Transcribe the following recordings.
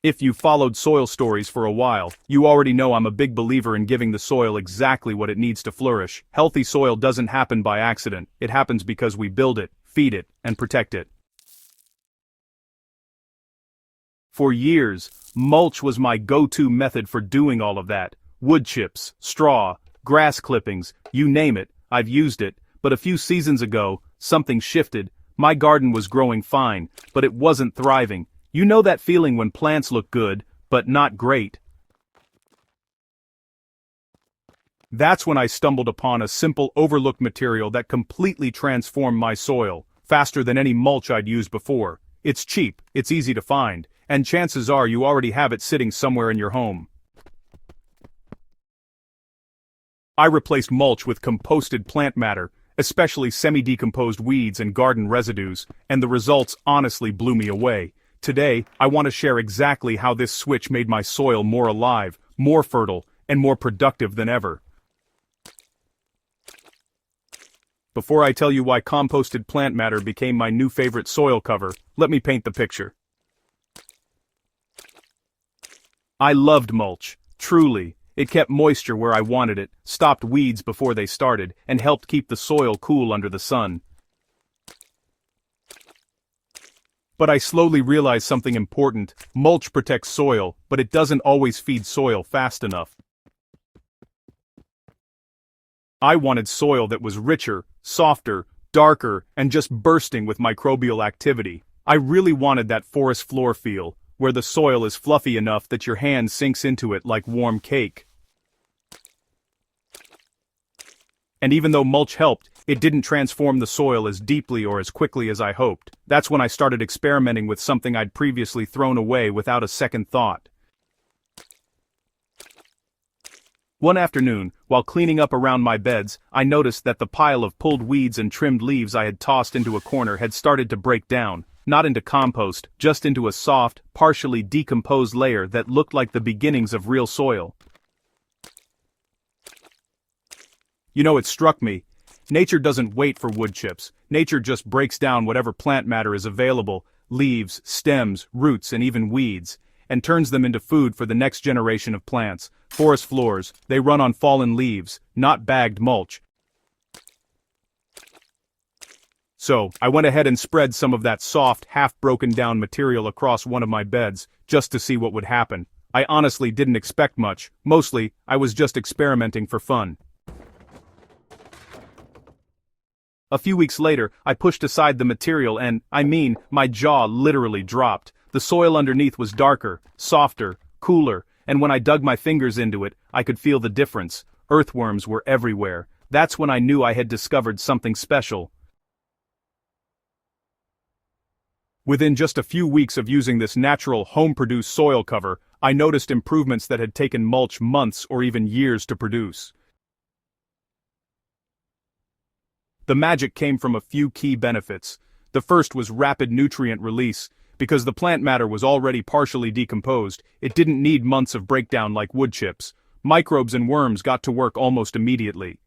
If you followed SoilStories for a while, you already know I'm a big believer in giving the soil exactly what it needs to flourish. Healthy soil doesn't happen by accident, it happens because we build it, feed it, and protect it. For years, mulch was my go-to method for doing all of that. Wood chips, straw, grass clippings, you name it, I've used it, but a few seasons ago, something shifted. My garden was growing fine, but it wasn't thriving. You know that feeling when plants look good, but not great. That's when I stumbled upon a simple overlooked material that completely transformed my soil, faster than any mulch I'd used before. It's cheap, it's easy to find, and chances are you already have it sitting somewhere in your home. I replaced mulch with composted plant matter, especially semi-decomposed weeds and garden residues, and the results honestly blew me away. Today, I want to share exactly how this switch made my soil more alive, more fertile, and more productive than ever. Before I tell you why composted plant matter became my new favorite soil cover, let me paint the picture. I loved mulch, truly. It kept moisture where I wanted it, stopped weeds before they started, and helped keep the soil cool under the sun. But I slowly realized something important. Mulch protects soil, but it doesn't always feed soil fast enough. I wanted soil that was richer, softer, darker, and just bursting with microbial activity. I really wanted that forest floor feel, where the soil is fluffy enough that your hand sinks into it like warm cake. And even though mulch helped, it didn't transform the soil as deeply or as quickly as I hoped. That's when I started experimenting with something I'd previously thrown away without a second thought. One afternoon, while cleaning up around my beds, I noticed that the pile of pulled weeds and trimmed leaves I had tossed into a corner had started to break down, not into compost, just into a soft, partially decomposed layer that looked like the beginnings of real soil. You know, it struck me. Nature doesn't wait for wood chips. Nature just breaks down whatever plant matter is available, leaves, stems, roots, and even weeds, and turns them into food for the next generation of plants. Forest floors, they run on fallen leaves, not bagged mulch. So, I went ahead and spread some of that soft, half-broken-down material across one of my beds, just to see what would happen. I honestly didn't expect much. Mostly, I was just experimenting for fun. A few weeks later, I pushed aside the material and, my jaw literally dropped. The soil underneath was darker, softer, cooler, and when I dug my fingers into it, I could feel the difference. Earthworms were everywhere. That's when I knew I had discovered something special. Within just a few weeks of using this natural, home-produced soil cover, I noticed improvements that had taken mulch months or even years to produce. The magic came from a few key benefits. The first was rapid nutrient release. Because the plant matter was already partially decomposed, it didn't need months of breakdown like wood chips. Microbes and worms got to work almost immediately.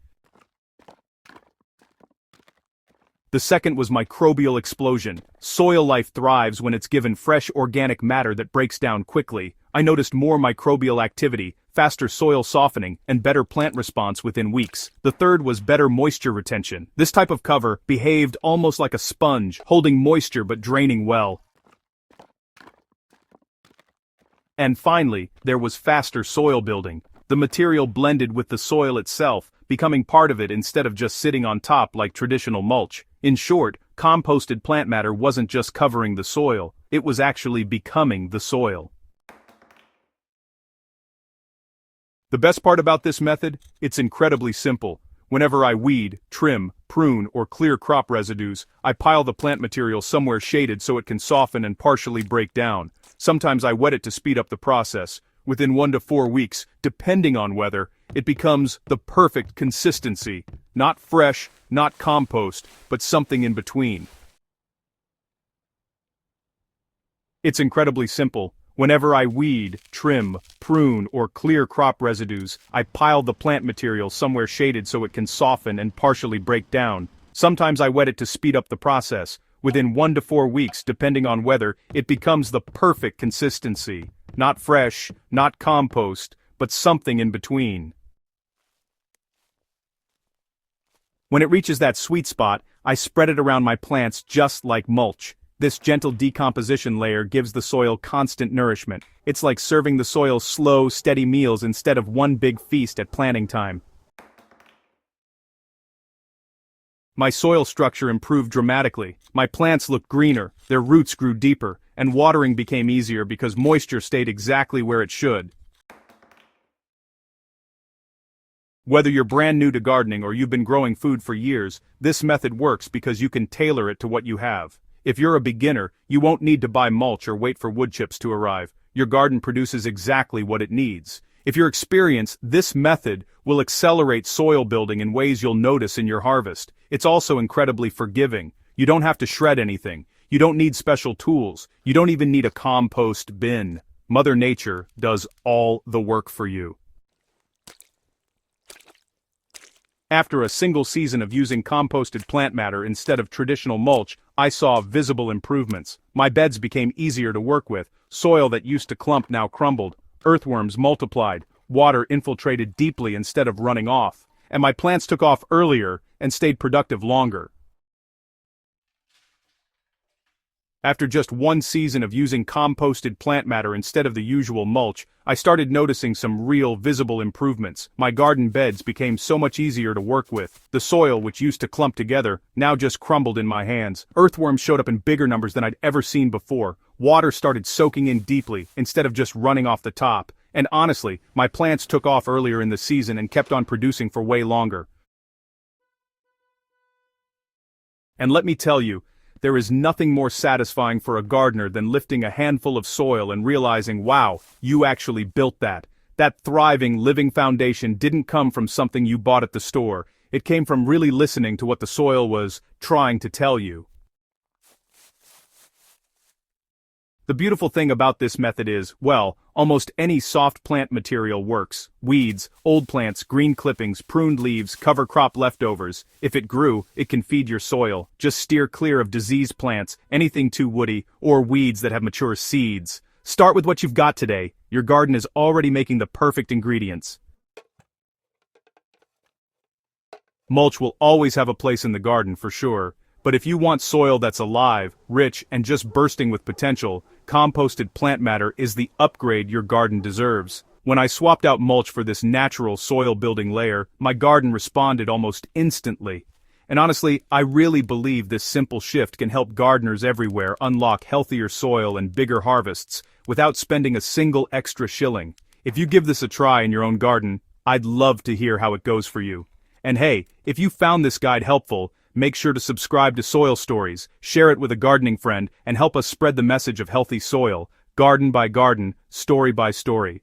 The second was microbial explosion. Soil life thrives when it's given fresh organic matter that breaks down quickly. I noticed more microbial activity, faster soil softening, and better plant response within weeks. The third was better moisture retention. This type of cover behaved almost like a sponge, holding moisture but draining well. And finally, there was faster soil building. The material blended with the soil itself, becoming part of it instead of just sitting on top like traditional mulch. In short, composted plant matter wasn't just covering the soil, it was actually becoming the soil. The best part about this method? It's incredibly simple. Whenever I weed, trim, prune, or clear crop residues, I pile the plant material somewhere shaded so it can soften and partially break down. Sometimes I wet it to speed up the process. Within 1 to 4 weeks, depending on weather, it becomes the perfect consistency. Not fresh, not compost, but something in between. It's incredibly simple. Whenever I weed, trim, prune, or clear crop residues, I pile the plant material somewhere shaded so it can soften and partially break down. Sometimes I wet it to speed up the process. Within 1 to 4 weeks, depending on weather, it becomes the perfect consistency. Not fresh, not compost, but something in between. When it reaches that sweet spot, I spread it around my plants just like mulch. This gentle decomposition layer gives the soil constant nourishment. It's like serving the soil slow, steady meals instead of one big feast at planting time. My soil structure improved dramatically. My plants looked greener, their roots grew deeper, and watering became easier because moisture stayed exactly where it should. Whether you're brand new to gardening or you've been growing food for years, this method works because you can tailor it to what you have. If you're a beginner, you won't need to buy mulch or wait for wood chips to arrive. Your garden produces exactly what it needs. If you're experienced, this method will accelerate soil building in ways you'll notice in your harvest. It's also incredibly forgiving. You don't have to shred anything. You don't need special tools. You don't even need a compost bin. Mother Nature does all the work for you. After a single season of using composted plant matter instead of traditional mulch, I saw visible improvements. My beds became easier to work with, soil that used to clump now crumbled, earthworms multiplied, water infiltrated deeply instead of running off, and my plants took off earlier and stayed productive longer. After just one season of using composted plant matter instead of the usual mulch, I started noticing some real visible improvements. My garden beds became so much easier to work with. The soil, which used to clump together, now just crumbled in my hands. Earthworms showed up in bigger numbers than I'd ever seen before. Water started soaking in deeply, instead of just running off the top. And honestly, my plants took off earlier in the season and kept on producing for way longer. And let me tell you, there is nothing more satisfying for a gardener than lifting a handful of soil and realizing, wow, you actually built that. That thriving, living foundation didn't come from something you bought at the store. It came from really listening to what the soil was trying to tell you. The beautiful thing about this method is, well, almost any soft plant material works. Weeds, old plants, green clippings, pruned leaves, cover crop leftovers. If it grew, it can feed your soil. Just steer clear of diseased plants, anything too woody, or weeds that have mature seeds. Start with what you've got today. Your garden is already making the perfect ingredients. Mulch will always have a place in the garden for sure. But if you want soil that's alive, rich, and just bursting with potential, composted plant matter is the upgrade your garden deserves. When I swapped out mulch for this natural soil-building layer, my garden responded almost instantly. And honestly, I really believe this simple shift can help gardeners everywhere unlock healthier soil and bigger harvests without spending a single extra shilling. If you give this a try in your own garden, I'd love to hear how it goes for you. And hey, if you found this guide helpful, make sure to subscribe to Soil Stories, share it with a gardening friend, and help us spread the message of healthy soil, garden by garden, story by story.